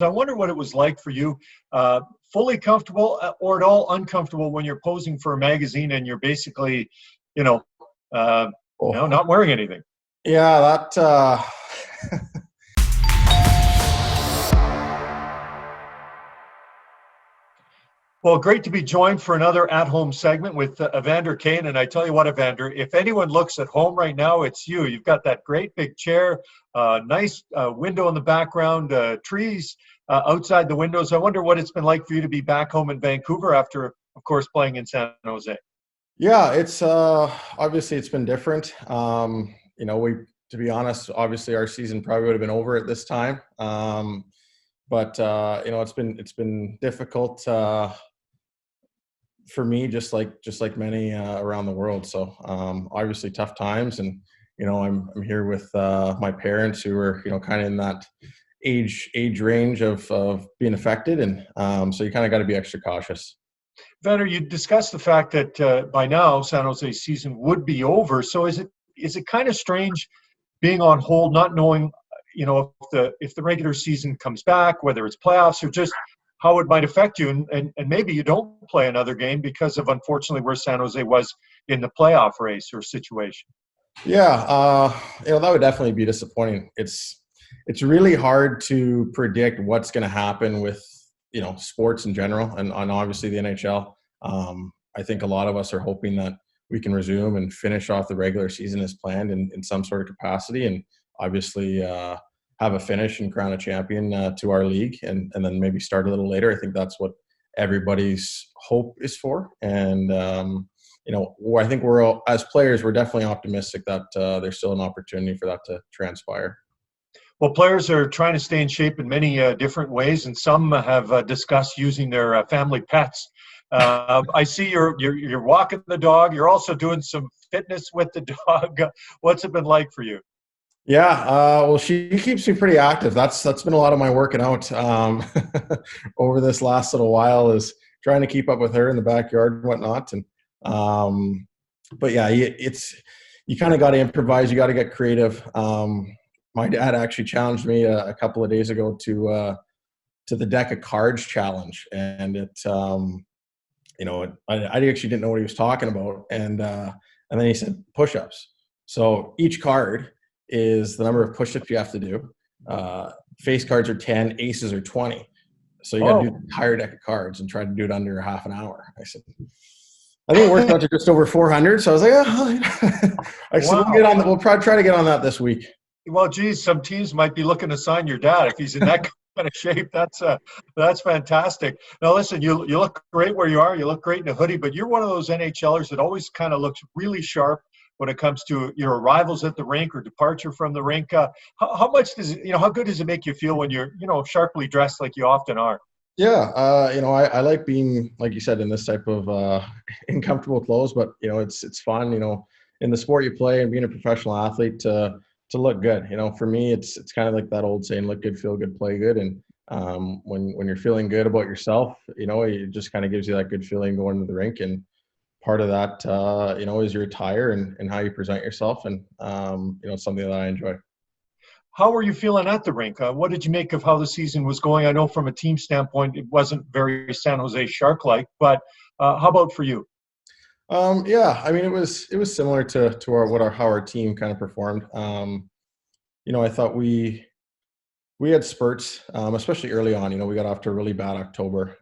I wonder what it was like for you, fully comfortable or at all uncomfortable when you're posing for a magazine and you're basically, you know, uh, Oh, not wearing anything. yeah, that Well, great to be joined for another at-home segment with Evander Kane. And I tell you what, Evander, if anyone looks at home right now, it's you. You've got that great big chair, nice window in the background, trees outside the windows. I wonder what it's been like for you to be back home in Vancouver after, of course, playing in San Jose. yeah, it's obviously it's been different. We to be honest, obviously our season probably would have been over at this time. But it's been difficult for me, just like many around the world. So obviously tough times, and I'm here with my parents who are kind of in that age range of being affected, and so you kind of got to be extra cautious. Evander, you discussed the fact that by now San Jose's season would be over. So is it kind of strange being on hold, not knowing, if the regular season comes back, whether it's playoffs or just how it might affect you, and maybe you don't play another game because of unfortunately where San Jose was in the playoff race or situation. Yeah, that would definitely be disappointing. It's really hard to predict what's going to happen with sports in general, and obviously the NHL. I think a lot of us are hoping that we can resume and finish off the regular season as planned in some sort of capacity, and obviously have a finish and crown a champion to our league, and then maybe start a little later. I think that's what everybody's hope is for, and I think we're all, as players, we're definitely optimistic that there's still an opportunity for that to transpire. Well, players are trying to stay in shape in many different ways, and some have discussed using their family pets. I see you're walking the dog. You're also doing some fitness with the dog. What's it been like for you? Yeah, well, she keeps me pretty active. That's been a lot of my working out over this last little while, is trying to keep up with her in the backyard and whatnot. And but yeah, you kind of got to improvise. You got to get creative. My dad actually challenged me a couple of days ago to the deck of cards challenge, and I actually didn't know what he was talking about, and then he said push-ups. So each card is the number of push-ups you have to do. Face cards are 10, aces are 20. So you got to do the Oh, entire deck of cards and try to do it under half an hour. I think it worked out to just over 400. So I was like, I said, wow. we'll probably try to get on that this week. Well, geez, some teams might be looking to sign your dad if he's in that kind of shape. That's fantastic. Now, listen, you look great where you are. You look great in a hoodie, but you're one of those NHLers that always kind of looks really sharp when it comes to your arrivals at the rink or departure from the rink. How much does it, how good does it make you feel when you're sharply dressed like you often are? Yeah, I like being, like you said, in this type of uncomfortable clothes, but it's fun, in the sport you play and being a professional athlete to look good. For me, it's kind of like that old saying, look good, feel good, play good. And when you're feeling good about yourself, it just kind of gives you that good feeling going to the rink. And part of that, is your attire and how you present yourself. And, it's something that I enjoy. How were you feeling at the rink? What did you make of how the season was going? I know from a team standpoint, it wasn't very San Jose Shark-like, but how about for you? Yeah, I mean, it was similar to how our team kind of performed. I thought we had spurts, especially early on. We got off to a really bad October,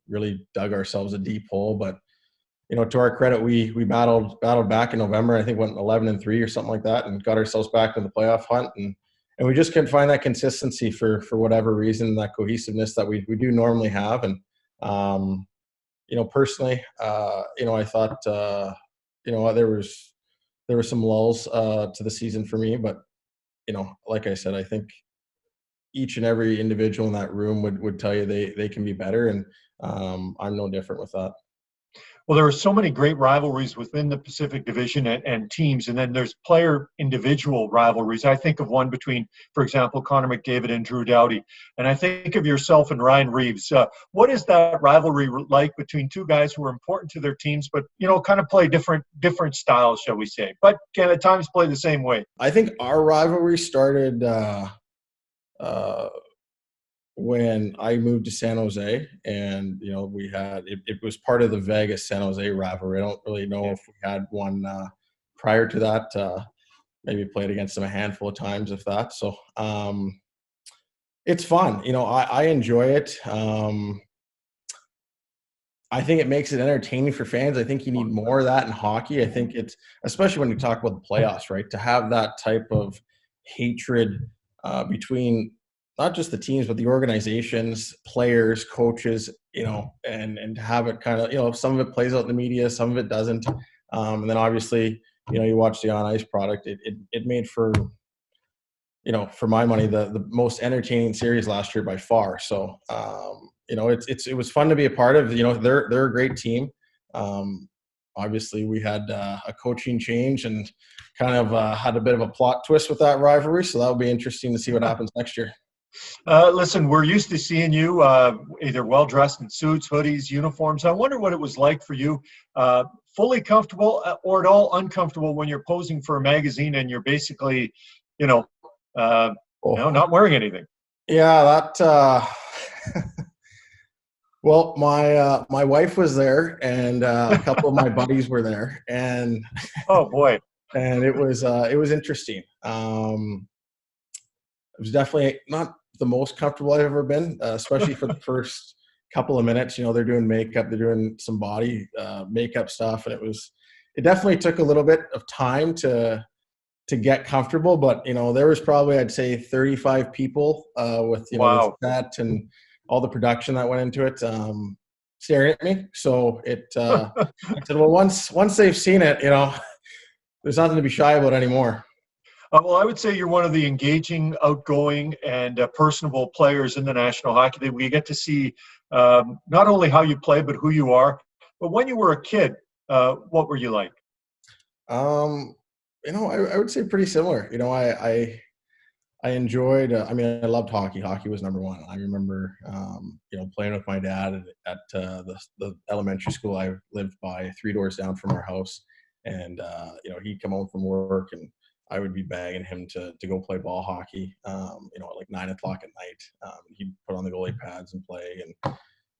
really dug ourselves a deep hole. But to our credit, we battled back in November. I think went 11-3 or something like that, and got ourselves back in the playoff hunt. And we just couldn't find that consistency for whatever reason, that cohesiveness that we do normally have. And personally, I thought there was some lulls to the season for me, but like I said, I think each and every individual in that room would tell you they can be better, and I'm no different with that. Well, there are so many great rivalries within the Pacific Division and teams, and then there's player individual rivalries. I think of one between, for example, Connor McDavid and Drew Doughty, and I think of yourself and Ryan Reaves. What is that rivalry like between two guys who are important to their teams, but kind of play different styles, shall we say, but can at times play the same way? I think our rivalry started when I moved to San Jose, and we had it was part of the Vegas San Jose rivalry. I don't really know if we had one prior to that. Maybe played against them a handful of times, if that. So it's fun. I enjoy it. I think it makes it entertaining for fans. I think you need more of that in hockey. I think it's, especially when you talk about the playoffs, right? To have that type of hatred between not just the teams, but the organizations, players, coaches, and to have it kind of, some of it plays out in the media, some of it doesn't. And then obviously, you watch the on ice product. It made for, for my money, the most entertaining series last year by far. So, it was fun to be a part of. They're a great team. Obviously, we had a coaching change and kind of had a bit of a plot twist with that rivalry. So that'll be interesting to see what happens next year. Listen, we're used to seeing you either well-dressed in suits, hoodies, uniforms. I wonder what it was like for you, fully comfortable or at all uncomfortable when you're posing for a magazine and you're basically, not wearing anything. Yeah, that. Well, my wife was there, and a couple of my buddies were there, and oh boy, and it was interesting. It was definitely not the most comfortable I've ever been, especially for the first couple of minutes. They're doing makeup, they're doing some body makeup stuff, and it definitely took a little bit of time to get comfortable. But there was probably, I'd say, 35 people with wow. the set and all the production that went into it, staring at me. So I said, well, once they've seen it, there's nothing to be shy about anymore. Well, I would say you're one of the engaging, outgoing, and personable players in the National Hockey League. We get to see not only how you play, but who you are. But when you were a kid, what were you like? I would say pretty similar. I enjoyed. I loved hockey. Hockey was number one. I remember, playing with my dad at the elementary school I lived by, 3 doors down from our house, and he'd come home from work, and I would be begging him to go play ball hockey. At like 9 o'clock at night, he'd put on the goalie pads and play.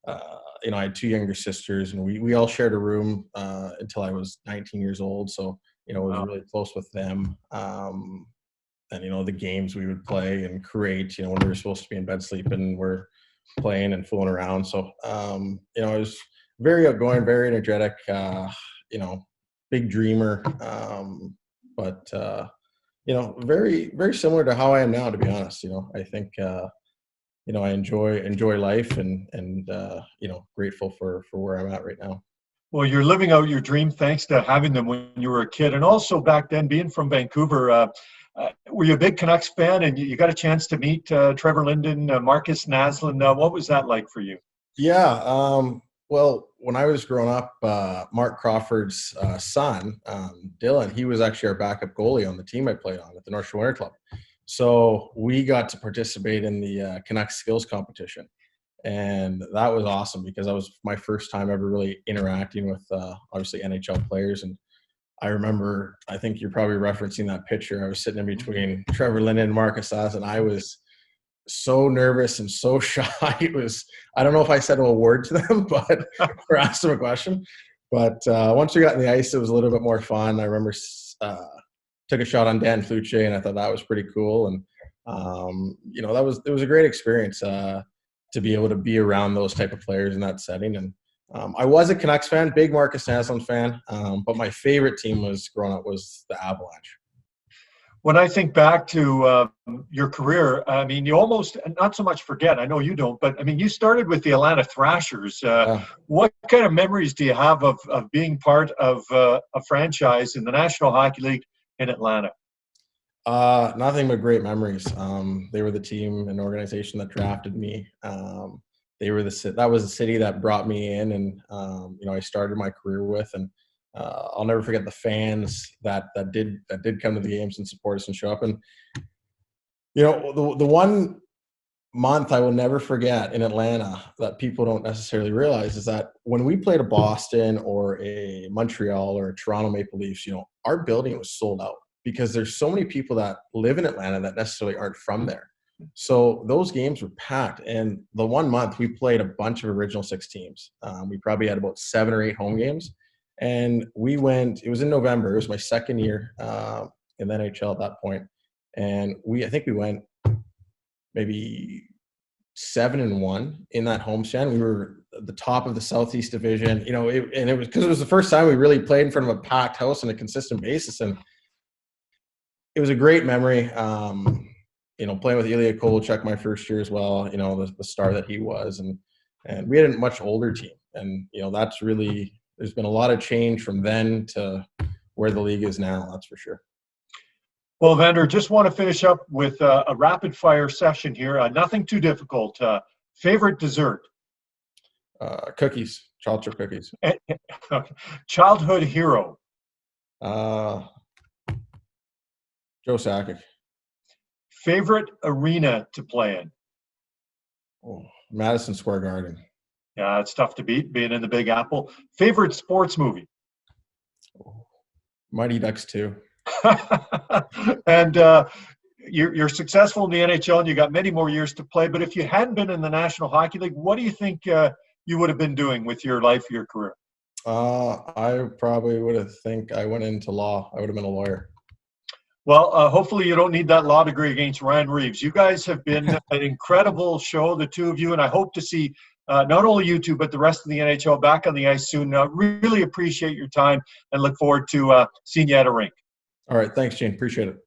And I had 2 younger sisters, and we all shared a room until I was 19 years old. So I was really close with them. And the games we would play and create, when we were supposed to be in bed sleeping, we're playing and fooling around. So I was very outgoing, very energetic, big dreamer, but very, very similar to how I am now, to be honest. I think I enjoy life, and grateful for where I'm at right now. Well, you're living out your dream thanks to having them when you were a kid, and also back then, being from Vancouver. Were you a big Canucks fan, and you got a chance to meet Trevor Linden, Marcus Naslund? What was that like for you? Yeah. Well, when I was growing up, Mark Crawford's son, Dylan, he was actually our backup goalie on the team I played on at the North Shore Winter Club. So we got to participate in the Canucks skills competition. And that was awesome because that was my first time ever really interacting with, obviously, NHL players. And I remember, I think you're probably referencing that picture. I was sitting in between Trevor Linden and Marcus Naslund, and I was so nervous and so shy. I don't know if I said a word to them, but or asked them a question. But once we got in the ice, it was a little bit more fun. I remember took a shot on Dan Flucci, and I thought that was pretty cool. And it was a great experience to be able to be around those type of players in that setting. And I was a Canucks fan, big Marcus Naslund fan, but my favorite team growing up was the Avalanche. When I think back to your career, you almost, not so much forget, I know you don't, but you started with the Atlanta Thrashers. What kind of memories do you have of being part of a franchise in the National Hockey League in Atlanta? Nothing but great memories. They were the team and organization that drafted me. That was the city that brought me in, and I started my career with. And I'll never forget the fans that did come to the games and support us and show up. And the one month I will never forget in Atlanta that people don't necessarily realize is that when we played a Boston or a Montreal or a Toronto Maple Leafs, our building was sold out because there's so many people that live in Atlanta that necessarily aren't from there. So those games were packed. And the 1 month we played a bunch of original six teams. We probably had about 7 or 8 home games. And we went, it was in November. It was my second year in the NHL at that point. And I think we went maybe 7-1 in that homestand. We were at the top of the Southeast Division, and it was because it was the first time we really played in front of a packed house on a consistent basis. And it was a great memory. Playing with Ilya Kovalchuk my first year as well, the star that he was. And we had a much older team. And, that's really, there's been a lot of change from then to where the league is now, that's for sure. Well, Evander, just want to finish up with a rapid fire session here. Nothing too difficult. Favorite dessert? Cookies, chocolate chip cookies. Childhood hero? Joe Sakic. Favorite arena to play in? Madison Square Garden. Yeah, it's tough to beat, being in the Big Apple. Favorite sports movie? Mighty Ducks 2. And you're successful in the NHL, and you got many more years to play. But if you hadn't been in the National Hockey League, what do you think you would have been doing with your life, your career? I probably would have I went into law. I would have been a lawyer. Well, hopefully you don't need that law degree against Ryan Reaves. You guys have been an incredible show, the two of you, and I hope to see not only you two, but the rest of the NHL back on the ice soon. Really appreciate your time and look forward to seeing you at a rink. All right. Thanks, Gene. Appreciate it.